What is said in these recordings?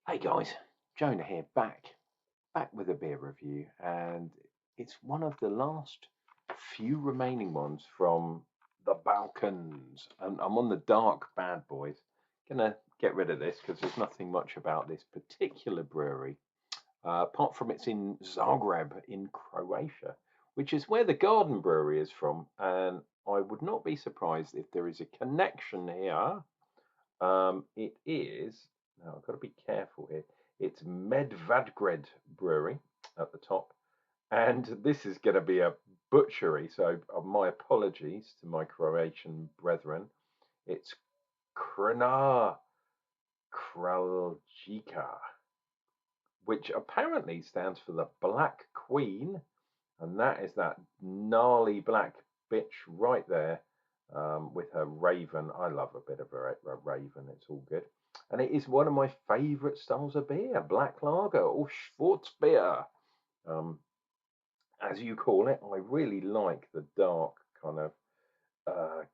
Hey guys, Jonah here, back with a beer review, and it's one of the last few remaining ones from the Balkans. And I'm on the dark bad boys. Gonna get rid of this because there's nothing much about this particular brewery, apart from it's in Zagreb in Croatia, which is where the Garden Brewery is from. And I would not be surprised if there is a connection here. It is, now I've got to be careful here. It's Medvedgrad Brewery at the top, and this is going to be a butchery. So, my apologies to my Croatian brethren. It's Crna Kraljica, which apparently stands for the Black Queen, and that is that gnarly black bitch right there, with her raven. I love a bit of a raven, it's all good. And it is one of my favourite styles of beer, black lager or Schwarzbier, um, as you call it. I really like the dark kind of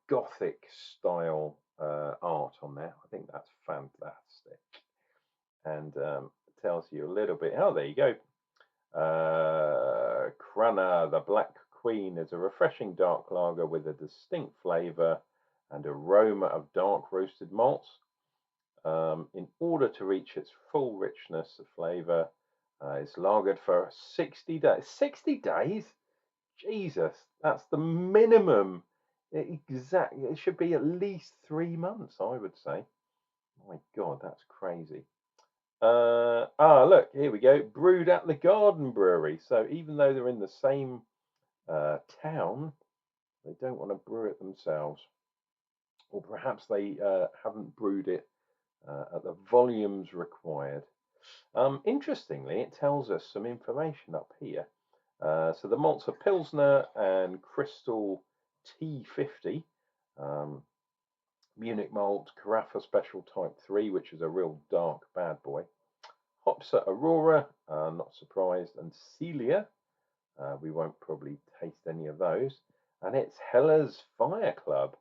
gothic style art on there. I think that's fantastic, and tells you a little bit. Oh, there you go. Crna, the Black Queen, is a refreshing dark lager with a distinct flavour and aroma of dark roasted malts. In order to reach its full richness of flavour, it's lagered for 60 days. 60 days? Jesus, that's the minimum. Exactly. It should be at least 3 months, I would say. My God, that's crazy. Look, here we go. Brewed at the Garden Brewery. So even though they're in the same town, they don't want to brew it themselves. Or perhaps they haven't brewed it at the volumes required. Interestingly, it tells us some information up here. So the malts are Pilsner and Crystal T50, Munich malt, Carafa Special Type 3, which is a real dark bad boy. Hops are Aurora, not surprised, and Celia. We won't probably taste any of those. And it's Heller's Fire Club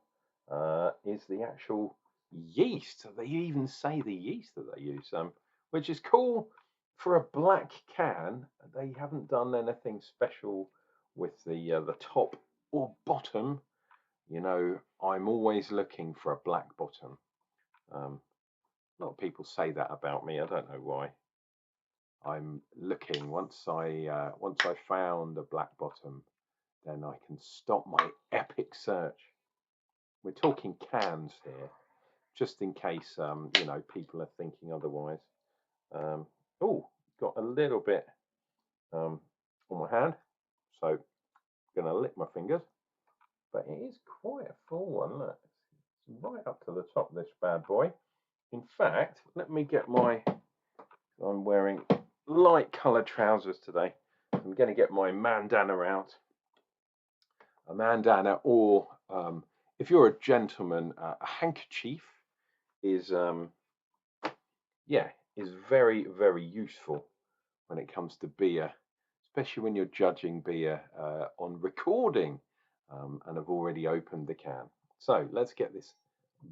is the actual yeast. They even say the yeast that they use, which is cool for a black can. They haven't done anything special with the top or bottom. You know, I'm always looking for a black bottom. A lot of people say that about me. I don't know why. I'm looking. Once I found a black bottom, then I can stop my epic search. We're talking cans here, just in case people are thinking otherwise. Oh, got a little bit on my hand, so I'm gonna lick my fingers. But it is quite a full one. Look, it's right up to the top of this bad boy. In fact, let me get my. I'm wearing light coloured trousers today. I'm going to get my bandana out. A bandana, or if you're a gentleman, a handkerchief is is very, very useful when it comes to beer, especially when you're judging beer on recording, and have already opened the can. So let's get this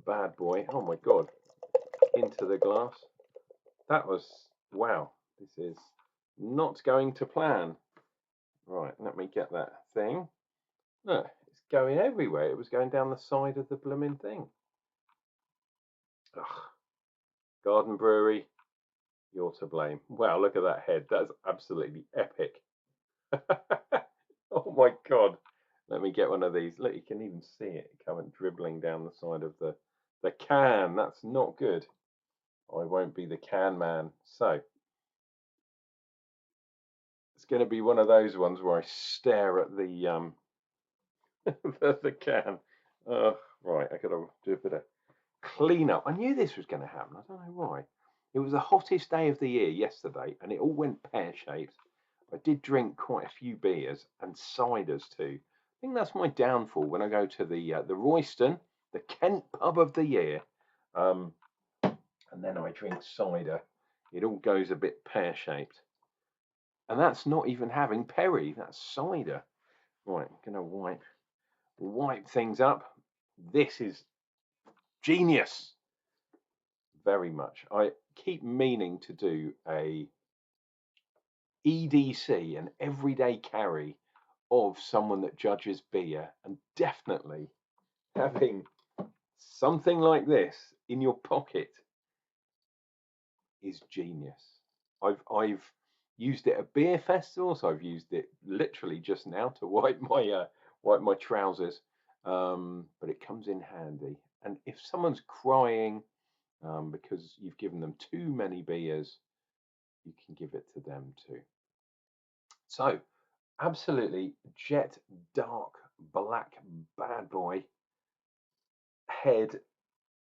bad boy, oh my God, into the glass. That was, wow, this is not going to plan. Right, let me get that thing. Look, it's going everywhere. It was going down the side of the blooming thing. Ugh. Garden Brewery, you're to blame. Wow, look at that head. That's absolutely epic. Oh my God. Let me get one of these. Look, you can even see it coming dribbling down the side of the can. That's not good. I won't be the can man. So it's going to be one of those ones where I stare at the the can. Right, I got to do a bit of clean up. I knew this was going to happen. I don't know why. It was the hottest day of the year yesterday, and it all went pear-shaped. I did drink quite a few beers and ciders too. I think that's my downfall when I go to the Royston, the Kent pub of the year, and then I drink cider. It all goes a bit pear-shaped, and that's not even having perry. That's cider. Right, I'm gonna wipe things up. This is genius. Very much. keep meaning to do a EDC, an everyday carry of someone that judges beer, and definitely having something like this in your pocket is genius. I've used it at beer festivals. I've used it literally just now to wipe my trousers. But it comes in handy. And if someone's crying because you've given them too many beers, you can give it to them too. So, absolutely jet dark black bad boy. Head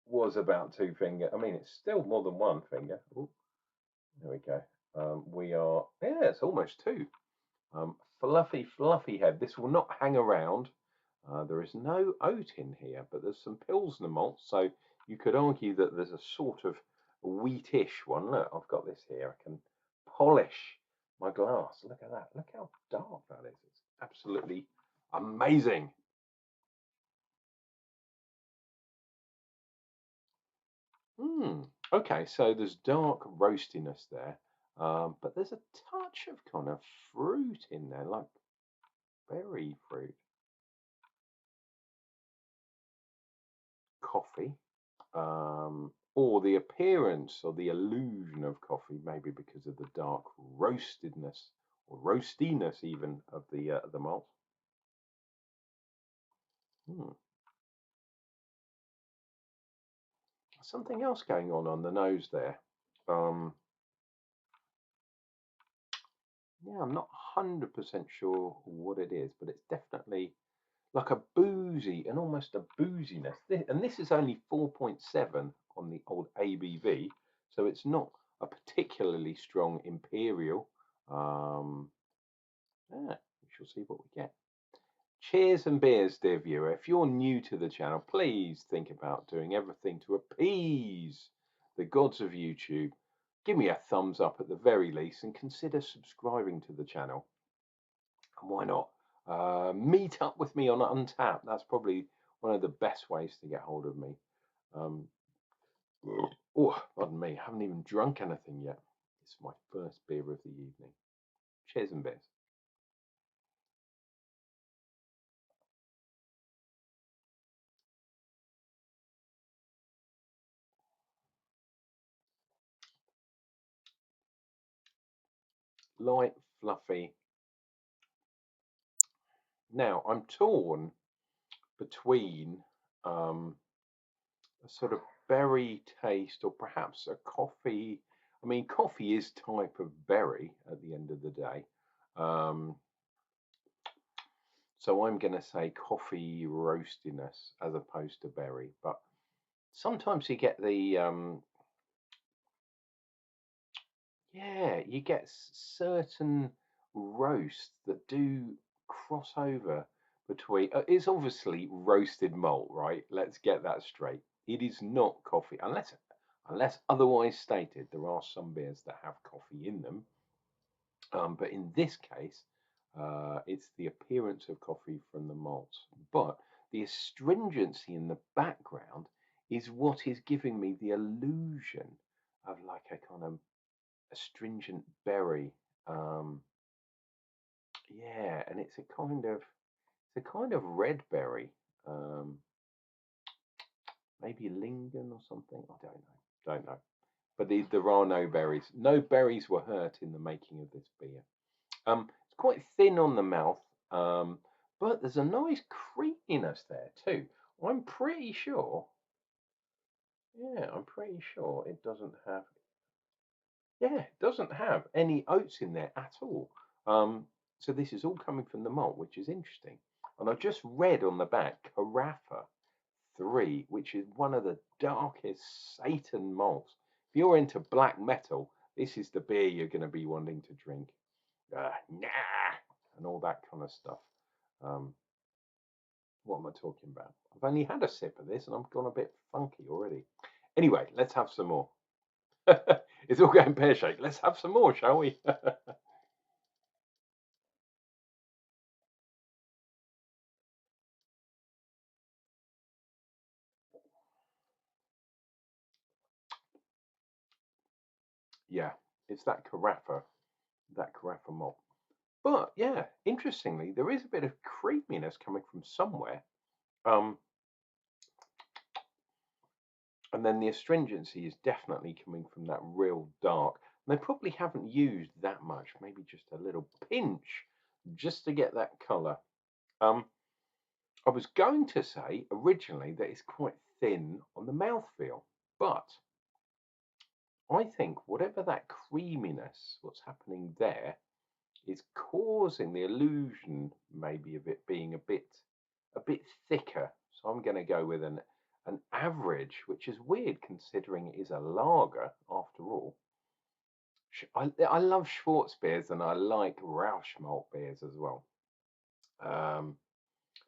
was about 2 finger. I mean, it's still more than 1 finger. Ooh, there we go. We are, yeah, it's almost 2. Fluffy head. This will not hang around. There is no oat in here, but there's some Pilsner malt, so you could argue that there's a sort of wheatish one. Look, I've got this here. I can polish my glass. Look at that. Look how dark that is. It's absolutely amazing. Okay, so there's dark roastiness there, but there's a touch of kind of fruit in there, like berry fruit. Coffee, or the appearance or the illusion of coffee, maybe because of the dark roastedness or roastiness even of the malt. Something else going on the nose there. Yeah, I'm not 100% sure what it is, but it's definitely like a boozy and almost a booziness. And this is only 4.7 on the old ABV, so it's not a particularly strong imperial. Yeah, we shall see what we get. Cheers and beers, dear viewer. If you're new to the channel, please think about doing everything to appease the gods of YouTube. Give me a thumbs up at the very least and consider subscribing to the channel. And why not? Meet up with me on Untap. That's probably one of the best ways to get hold of me. Oh, pardon me. I haven't even drunk anything yet. It's my first beer of the evening. Cheers and beers. Light, fluffy. Now, I'm torn between a sort of berry taste or perhaps a coffee. I mean, coffee is type of berry at the end of the day. So I'm going to say coffee roastiness as opposed to berry. But sometimes you get the, yeah, you get certain roasts that do cross over between. It's obviously roasted malt, right? Let's get that straight. It is not coffee, unless otherwise stated. There are some beers that have coffee in them, but in this case, it's the appearance of coffee from the malts. But the astringency in the background is what is giving me the illusion of like a kind of astringent berry. Yeah, and it's a kind of red berry. Um, Maybe Lingen or something. I don't know. But there are no berries. No berries were hurt in the making of this beer. It's quite thin on the mouth, but there's a nice creaminess there too. I'm pretty sure. Yeah, I'm pretty sure it doesn't have. Yeah, it doesn't have any oats in there at all. So this is all coming from the malt, which is interesting. And I just read on the back Carafa 3, which is one of the darkest Satan malts. If you're into black metal, this is the beer you're going to be wanting to drink. Nah, and all that kind of stuff. What am I talking about? I've only had a sip of this and I've gone a bit funky already. Anyway, let's have some more. It's all going pear-shaped. Let's have some more, shall we? Yeah, it's that carafa malt. But yeah, interestingly, there is a bit of creaminess coming from somewhere. Um, and then the astringency is definitely coming from that real dark. And they probably haven't used that much, maybe just a little pinch, just to get that colour. I was going to say originally that it's quite thin on the mouthfeel, but I think whatever that creaminess, what's happening there, is causing the illusion maybe of it being a bit thicker. So I'm going to go with an average, which is weird considering it is a lager after all. I love Schwarz beers and I like Rausch malt beers as well.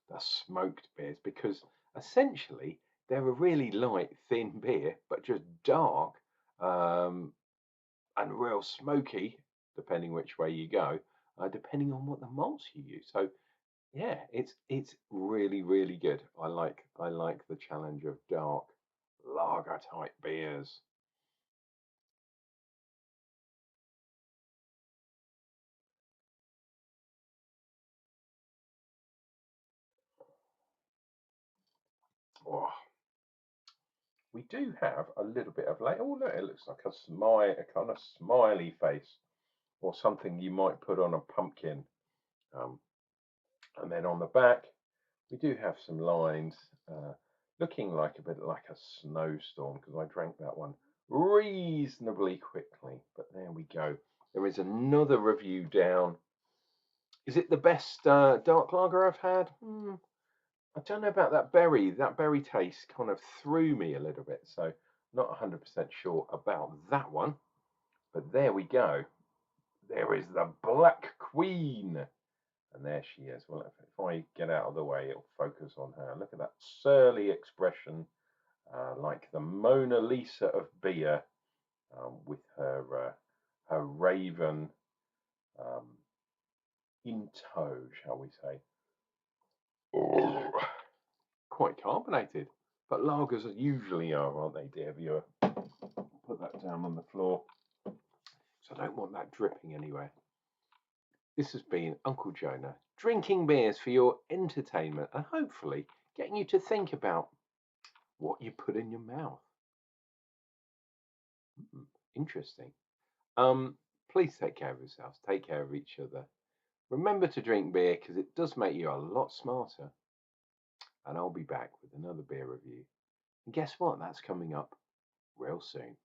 The smoked beers, because essentially they're a really light, thin beer, but just dark um, and real smoky, depending which way you go, depending on what the malts you use. So yeah, it's really good. I like the challenge of dark lager type beers. Oh, we do have a little bit of oh look, it looks like a kind of smiley face, or something you might put on a pumpkin. Um, and then on the back, we do have some lines looking like a bit like a snowstorm, because I drank that one reasonably quickly. But there we go. There is another review down. Is it the best dark lager I've had? I don't know about that berry. That berry taste kind of threw me a little bit, so not 100% sure about that one. But there we go. There is the Black Queen. And there she is. Well, if I get out of the way, it'll focus on her. Look at that surly expression, like the Mona Lisa of beer, with her raven um, in tow, shall we say. Oh, quite carbonated, but lagers usually are, aren't they, dear viewer? Put that down on the floor, so I don't want that dripping anywhere. This has been Unclejona, drinking beers for your entertainment and hopefully getting you to think about what you put in your mouth. Interesting. Please take care of yourselves. Take care of each other. Remember to drink beer because it does make you a lot smarter. And I'll be back with another beer review. And guess what? That's coming up real soon.